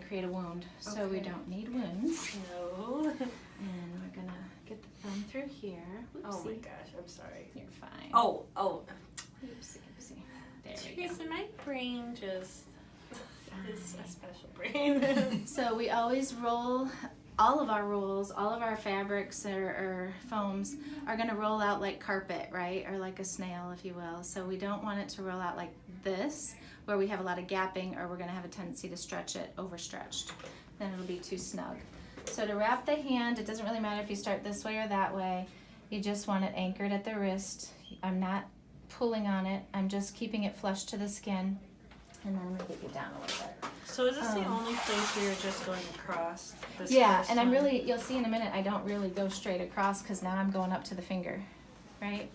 create a wound, so we don't need wounds. No. And we're gonna get the thumb through here. Oopsie. Oh my gosh, I'm sorry. You're fine. Oh. Oopsie, oopsie. There we go. Teresa, my brain just is a special brain. So we always roll, all of our rolls, all of our fabrics or foams are gonna roll out like carpet, right? Or like a snail, if you will. So we don't want it to roll out like this, where we have a lot of gapping, or we're gonna have a tendency to stretch it overstretched. Then it'll be too snug. So to wrap the hand, it doesn't really matter if you start this way or that way. You just want it anchored at the wrist. I'm not pulling on it. I'm just keeping it flush to the skin. And then I'm gonna get you down a little bit. So is this the only place where you're just going across this Yeah, first and I'm one? really, you'll see in a minute, I don't really go straight across because now I'm going up to the finger, right?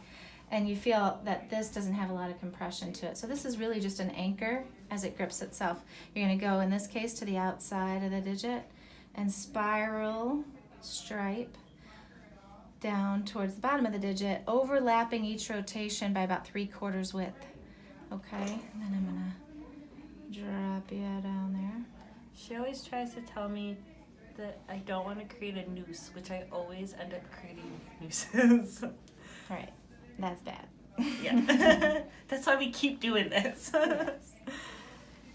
And you feel that this doesn't have a lot of compression to it. So this is really just an anchor as it grips itself. You're gonna go, in this case, to the outside of the digit and spiral, stripe, down towards the bottom of the digit, overlapping each rotation by about 3/4 width. Okay, and then I'm gonna drop you down there. She always tries to tell me that I don't want to create a noose, which I always end up creating nooses. All right, that's bad. Yeah. That's why we keep doing this.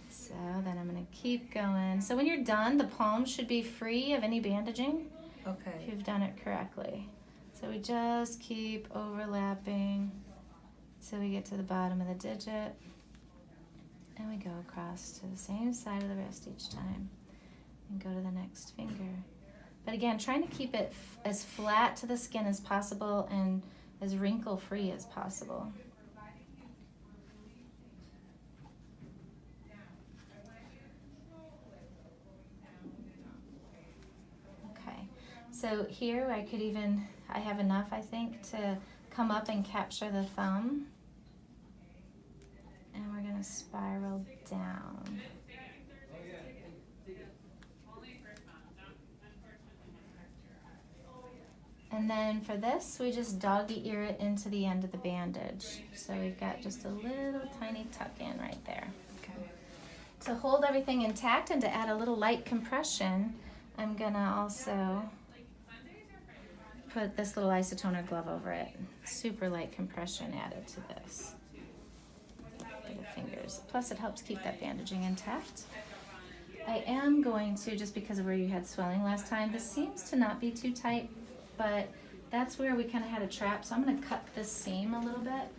So then I'm gonna keep going. So when you're done, the palm should be free of any bandaging if Okay. you've done it correctly. So we just keep overlapping till we get to the bottom of the digit. And we go across to the same side of the wrist each time and go to the next finger. But again, trying to keep it as flat to the skin as possible and as wrinkle-free as possible. Okay, so here I have enough, I think, to come up and capture the thumb. And we're gonna spiral down. And then for this, we just doggy ear it into the end of the bandage. So we've got just a little tiny tuck in right there. Okay. To hold everything intact and to add a little light compression, I'm gonna also put this little isotoner glove over it. Super light compression added to this. For the fingers. Plus it helps keep that bandaging intact. I am going to, just because of where you had swelling last time, this seems to not be too tight, but that's where we kind of had a trap, so I'm going to cut this seam a little bit.